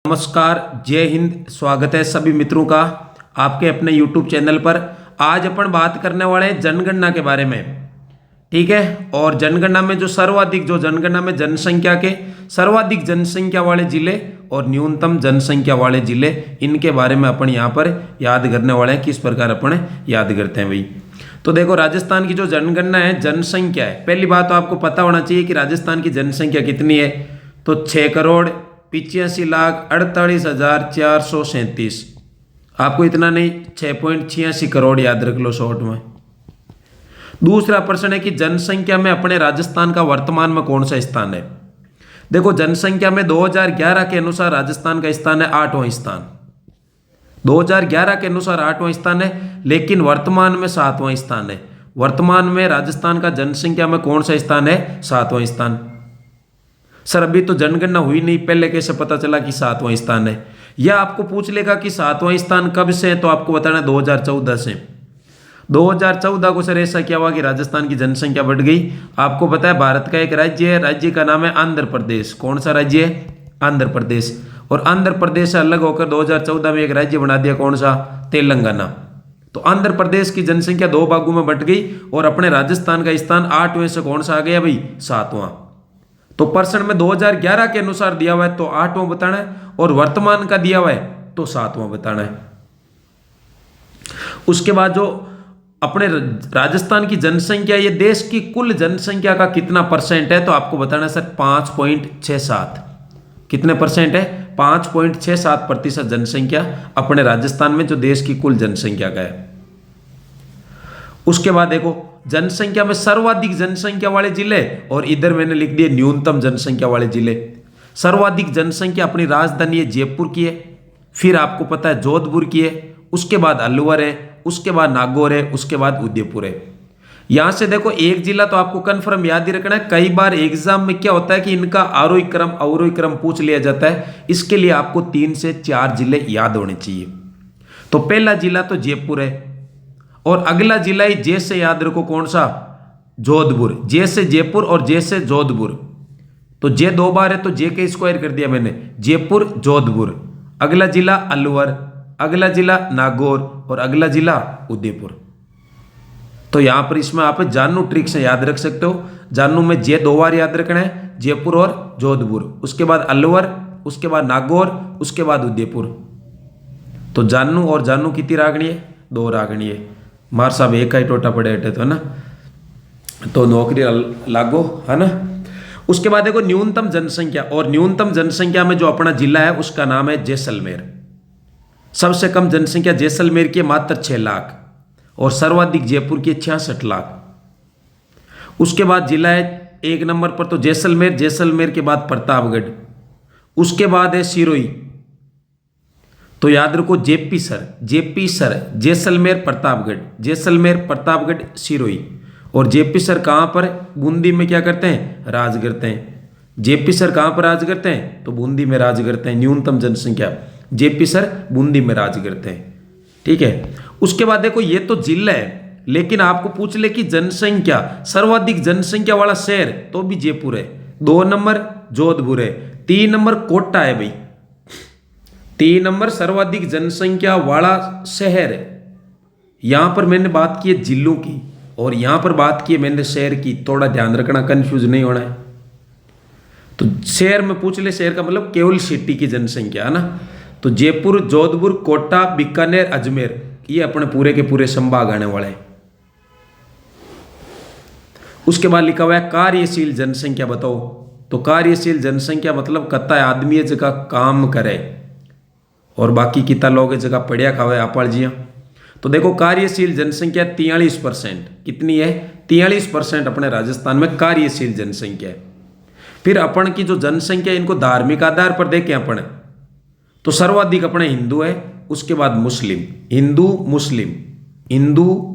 नमस्कार, जय हिंद। स्वागत है सभी मित्रों का आपके अपने YouTube चैनल पर। आज अपन बात करने वाले हैं जनगणना के बारे में, ठीक है। और जनगणना में जो जनगणना में जनसंख्या के सर्वाधिक जनसंख्या वाले जिले और न्यूनतम जनसंख्या वाले जिले, इनके बारे में अपन यहाँ पर याद करने वाले हैं। किस प्रकार अपन याद करते हैं भाई। तो देखो, राजस्थान की जो जनगणना है, जनसंख्या है। पहली बात तो आपको पता होना चाहिए कि राजस्थान की जनसंख्या कितनी है। तो 6,85,48,437। आपको इतना नहीं, 6.86 करोड़ याद रख लो शॉर्ट में। दूसरा प्रश्न है कि जनसंख्या में अपने राजस्थान का वर्तमान में कौन सा स्थान है। देखो, जनसंख्या में 2011 के अनुसार राजस्थान का स्थान है 8वां स्थान। 2011 के अनुसार 8वां स्थान है, लेकिन वर्तमान में 7वां स्थान है। वर्तमान में राजस्थान का जनसंख्या में कौन सा स्थान है? 7वां स्थान। सर, अभी तो जनगणना हुई नहीं, पहले कैसे पता चला कि 7वां स्थान है? या आपको पूछ लेगा कि 7वां स्थान कब से है, तो आपको बताना है 2014 से। 2014 को सर ऐसा क्या हुआ कि राजस्थान की जनसंख्या बढ़ गई। आपको पता है, भारत का एक राज्य है, राज्य का नाम है आंध्र प्रदेश। कौन सा राज्य है? आंध्र प्रदेश। और आंध्र प्रदेश से अलग होकर 2014 में एक राज्य बना दिया, कौन सा? तेलंगाना। तो आंध्र प्रदेश की जनसंख्या 2 भागों में बंट गई और अपने राजस्थान का स्थान 8वें से कौन सा आ गया भाई? 7वां। तो प्रश्न में 2011 के अनुसार दिया हुआ है तो 8वां बताना है, और वर्तमान का दिया हुआ है तो 7वां बताना है। उसके बाद जो अपने राजस्थान की जनसंख्या, ये देश की कुल जनसंख्या का कितना परसेंट है, तो आपको बताना है सर 5.67। कितने परसेंट है? 5.67% जनसंख्या अपने राजस्थान में, जो देश की कुल जनसंख्या का है। उसके बाद देखो, जनसंख्या में सर्वाधिक जनसंख्या वाले जिले, और इधर मैंने लिख दिए न्यूनतम जनसंख्या वाले जिले। सर्वाधिक जनसंख्या अपनी राजधानी है जयपुर की है, फिर आपको पता है जोधपुर की है, उसके बाद अलवर है, उसके बाद नागौर है, उसके बाद उदयपुर है। यहां से देखो, एक जिला तो आपको कंफर्म याद ही रखना है। कई बार एग्जाम में क्या होता है कि इनका आरोही क्रम अवरोही क्रम पूछ लिया जाता है। इसके लिए आपको 3 से 4 जिले याद होने चाहिए। तो पहला जिला तो जयपुर है, और अगला जिला ही जे से याद रखो, कौन सा? जोधपुर। जे से जयपुर और जे से जोधपुर। तो जे 2 बार है तो जे के स्क्वायर कर दिया मैंने, जयपुर जोधपुर। अगला जिला अलवर, अगला जिला नागौर, और अगला जिला उदयपुर। तो यहां पर इसमें आप जानू ट्रिक से याद रख सकते हो। जानू में जे 2 बार याद रखना है, जयपुर और जोधपुर, उसके बाद अलवर, उसके बाद नागौर, उसके बाद उदयपुर। तो जानू और जानू कितनी रागणी है? 2 रागणी है। मार साहब एक ही टोटा पड़े हटे तो, है ना, तो नौकरी लागो, है ना। उसके बाद देखो न्यूनतम जनसंख्या, और न्यूनतम जनसंख्या में जो अपना जिला है उसका नाम है जैसलमेर। सबसे कम जनसंख्या जैसलमेर की मात्र 6 लाख, और सर्वाधिक जयपुर की 66 लाख। उसके बाद जिला है 1 नंबर पर तो जैसलमेर, जैसलमेर के बाद प्रतापगढ़, उसके बाद है सिरोही। तो याद रखो जेपी सर, जैसलमेर प्रतापगढ़, जैसलमेर प्रतापगढ़ सिरोही। और जेपी सर कहाँ पर? बूंदी में क्या करते हैं? राज करते हैं। जेपी सर कहाँ पर राज करते हैं? तो बूंदी में राज करते हैं। न्यूनतम जनसंख्या जेपी सर बूंदी में राज करते हैं, ठीक है। उसके बाद देखो, ये तो जिला है, लेकिन आपको पूछ ले कि जनसंख्या, सर्वाधिक जनसंख्या वाला शहर, तो भी जयपुर है। 2 नंबर जोधपुर है, 3 नंबर कोटा है भाई। 3 नंबर सर्वाधिक जनसंख्या वाला शहर है। यहां पर मैंने बात की है जिलों की, और यहां पर बात की है मैंने शहर की। थोड़ा ध्यान रखना, कंफ्यूज नहीं होना है। तो शहर में पूछ ले, शहर का मतलब केवल सिटी की जनसंख्या, है ना। तो जयपुर, जोधपुर, कोटा, बीकानेर, अजमेर, ये अपने पूरे के पूरे संभाग आने वाले हैं। उसके बाद लिखा हुआ है कार्यशील जनसंख्या बताओ। तो कार्यशील जनसंख्या मतलब कत्ता आदमी है जगह काम करे, और बाकी कितना लोग जगह पढ़िया खावे आपाल जिया। तो देखो, कार्यशील जनसंख्या 43%। कितनी है? 43% अपने राजस्थान में कार्यशील जनसंख्या है। फिर अपन की जो जनसंख्या, इनको धार्मिक आधार पर देखें अपन, तो सर्वाधिक अपने हिंदू है, उसके बाद मुस्लिम, हिंदू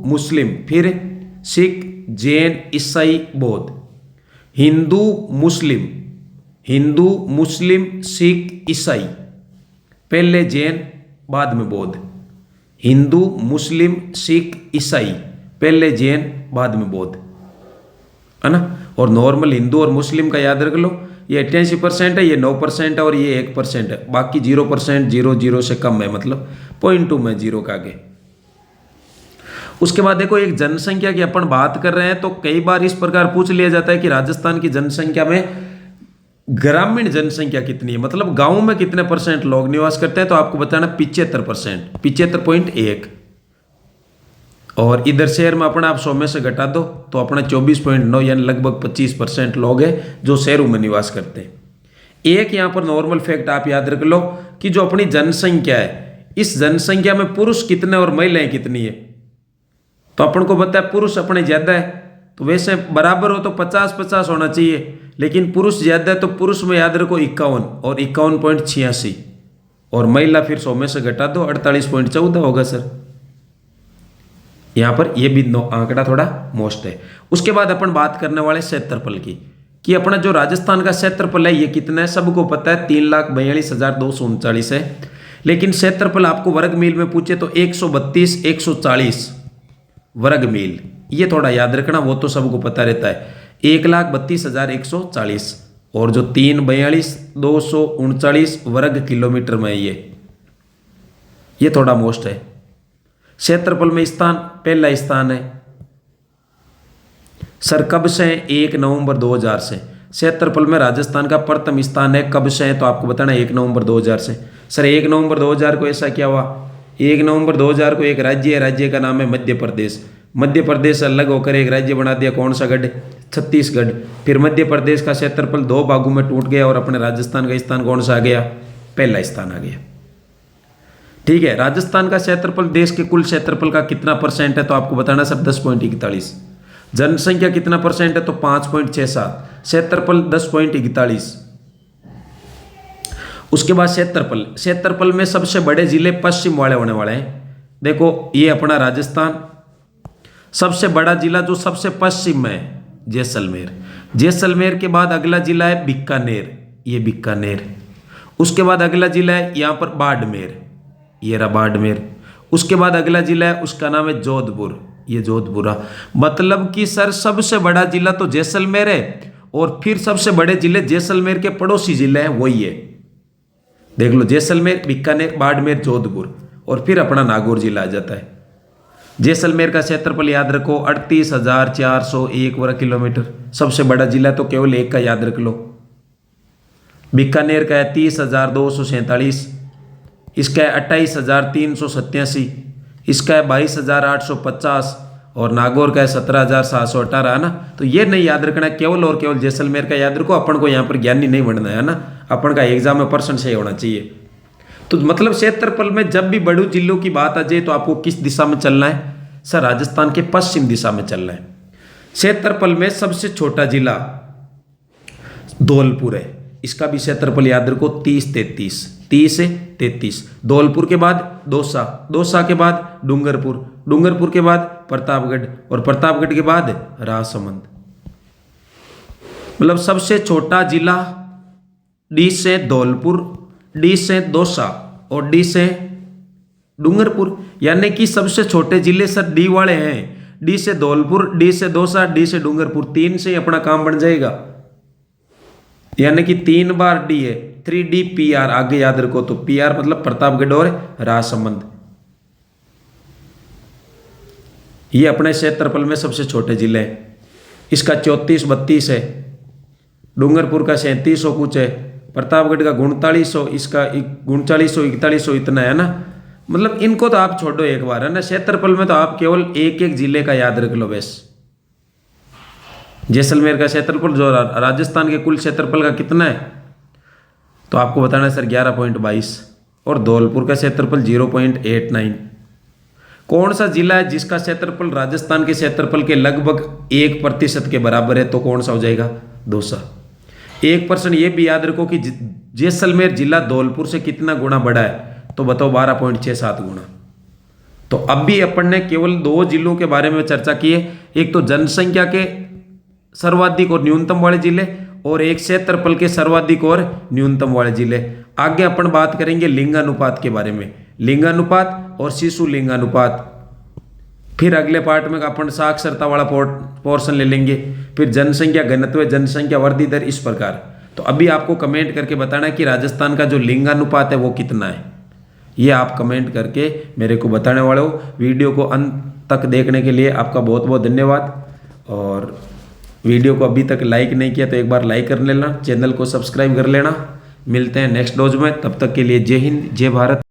मुस्लिम, फिर सिख, जैन, ईसाई, बौद्ध। हिंदू मुस्लिम, सिख, ईसाई, पहले जैन बाद में बौद्ध। हिंदू मुस्लिम सिख ईसाई, पहले जैन बाद में बौद्ध, है ना। और नॉर्मल हिंदू और मुस्लिम का याद रख लो, ये 88% है, ये 9% है और ये 1% है, बाकी 0%, 0 से कम है, मतलब 0.2 में 0 का आगे। उसके बाद देखो एक जनसंख्या की अपन बात कर रहे हैं तो कई बार इस प्रकार पूछ लिया जाता है कि राजस्थान की जनसंख्या में ग्रामीण जनसंख्या कितनी है, मतलब गांव में कितने % लोग निवास करते हैं, तो आपको बताना 75%, 75.1। और इधर शहर में अपना आप 100 में से घटा दो तो अपना 24.9 यानी लगभग 25% लोग हैं जो शहरों में निवास करते हैं। एक यहाँ पर नॉर्मल फैक्ट आप याद रख लो कि जो अपनी जनसंख्या है, इस जनसंख्या में पुरुष कितने और महिलाएं कितनी है, तो अपन को पता है पुरुष अपने ज़्यादा है, तो वैसे बराबर हो तो 50-50 होना चाहिए, लेकिन पुरुष ज़्यादा है तो पुरुष में याद रखो 51 और 51.86, और महिला फिर 100 में से घटा दो 48.14 होगा सर। यहाँ पर ये भी आंकड़ा थोड़ा मोस्ट है। उसके बाद अपन बात करने वाले क्षेत्रफल की, कि अपना जो राजस्थान का क्षेत्रफल है ये कितना है, सबको पता है 3,42,239 है, लेकिन क्षेत्रफल आपको वर्ग मील में पूछे तो 132, 140 वर्ग मील, ये थोड़ा याद रखना, वो तो सबको पता रहता है 1,32,140, और जो 3,42,239 वर्ग किलोमीटर में ये थोड़ा मोस्ट है। क्षेत्रफल में स्थान पहला स्थान है सर, कब से? 1 नवंबर 2000 से। क्षेत्रफल में राजस्थान का प्रथम स्थान है, कब से है? तो आपको बताना 1 नवंबर 2000 से। सर 1 नवंबर 2000 को ऐसा क्या हुआ? 1 नवंबर 2000 को एक राज्य है, राज्य का नाम है मध्य प्रदेश। मध्य प्रदेश अलग होकर एक राज्य बना दिया, कौन सा गढ़? छत्तीसगढ़। फिर मध्य प्रदेश का क्षेत्रफल 2 भागों में टूट गया और अपने राजस्थान का स्थान कौन सा आ गया? पहला स्थान आ गया। ठीक है, राजस्थान का क्षेत्रफल देश के कुल क्षेत्रफल का कितना % है? तो आपको बताना सर 10.41। जनसंख्या कितना % है? तो 5.67। क्षेत्रफल 10.41। उसके बाद क्षेत्रफल में सबसे बड़े जिले पश्चिम वाले होने वाले हैं। देखो ये अपना राजस्थान, सबसे बड़ा जिला जो सबसे पश्चिम में है जैसलमेर। जैसलमेर के बाद अगला जिला है बीकानेर, ये बीकानेर। उसके बाद अगला जिला है यहाँ पर बाड़मेर, ये रहा बाड़मेर। उसके बाद अगला जिला है, उसका नाम है जोधपुर, ये जोधपुरा। मतलब कि सर सबसे बड़ा जिला तो जैसलमेर है, और फिर सबसे बड़े जिले जैसलमेर के पड़ोसी जिले हैं वही है। देख लो, जैसलमेर, बीकानेर, बाड़मेर, जोधपुर, और फिर अपना नागौर जिला आ जाता है। जैसलमेर का क्षेत्रफल याद रखो 38,401 वर्ग किलोमीटर। सबसे बड़ा जिला तो केवल एक का याद रख लो। बीकानेर का है 30,247, इसका है 28,387, इसका है 22,850, और नागौर का है 17,718 है ना। तो ये नहीं याद रखना, केवल और केवल जैसलमेर का याद रखो। अपन को यहाँ पर ज्ञानी नहीं बनना है ना, अपन का एग्जाम में % सही होना चाहिए। तो मतलब क्षेत्रफल में जब भी बड़े जिलों की बात आ जाए तो आपको किस दिशा में चलना है? सर राजस्थान के पश्चिम दिशा में चलना है। क्षेत्रफल में सबसे छोटा जिला धौलपुर है, इसका भी क्षेत्रफल याद रखो 30 से 33। धौलपुर के बाद दौसा, दौसा के बाद डूंगरपुर, डूंगरपुर के बाद प्रतापगढ़, और प्रतापगढ़ के बाद राजसमंद। मतलब सबसे छोटा जिला डी से धौलपुर, डी से दौसा और डी से डूंगरपुर, यानी कि सबसे छोटे जिले सर डी वाले हैं। डी से धौलपुर, डी से दौसा, डी से डूंगरपुर, 3 से अपना काम बन जाएगा, यानी कि 3 बार डी है, 3DPR आगे याद रखो। तो PR मतलब प्रतापगढ़ और राजसमंद। ये अपने क्षेत्रफल में सबसे छोटे जिले हैं। इसका 34-32 है, डूंगरपुर का 3700 कुछ है, प्रतापगढ़ का 3900, इसका 3900-4100 इतना है ना। मतलब इनको तो आप छोड़ो एक बार है ना। क्षेत्रफल में तो आप केवल एक एक जिले का याद रख लो बस। जैसलमेर का क्षेत्रफल जो राजस्थान के कुल क्षेत्रफल का कितना है, तो आपको बताना है सर 11.22, और धौलपुर का क्षेत्रफल 0.89। कौन सा जिला है जिसका क्षेत्रफल राजस्थान के क्षेत्रफल के लगभग 1% के बराबर है? तो कौन सा हो जाएगा? दौसा। 1% ये भी याद रखो कि जैसलमेर जिला धौलपुर से कितना गुना बड़ा है? तो बताओ 12.67 गुना। तो अब भी अपन ने केवल 2 जिलों के बारे में चर्चा की है, एक तो जनसंख्या के सर्वाधिक और न्यूनतम वाले जिले, और एक क्षेत्रफल के सर्वाधिक और न्यूनतम वाले जिले। आगे अपन बात करेंगे लिंगानुपात के बारे में, लिंगानुपात और शिशु लिंगानुपात। फिर अगले पार्ट में अपन साक्षरता वाला पोर्शन ले लेंगे। फिर जनसंख्या घनत्व, जनसंख्या वृद्धि दर, इस प्रकार। तो अभी आपको कमेंट करके बताना है कि राजस्थान का जो लिंगानुपात है वो कितना है। ये आप कमेंट करके मेरे को बताने वाले हो। वीडियो को अंत तक देखने के लिए आपका बहुत बहुत धन्यवाद। और वीडियो को अभी तक लाइक नहीं किया तो एक बार लाइक कर लेना, चैनल को सब्सक्राइब कर लेना। मिलते हैं नेक्स्ट डोज में, तब तक के लिए जय हिंद, जय भारत।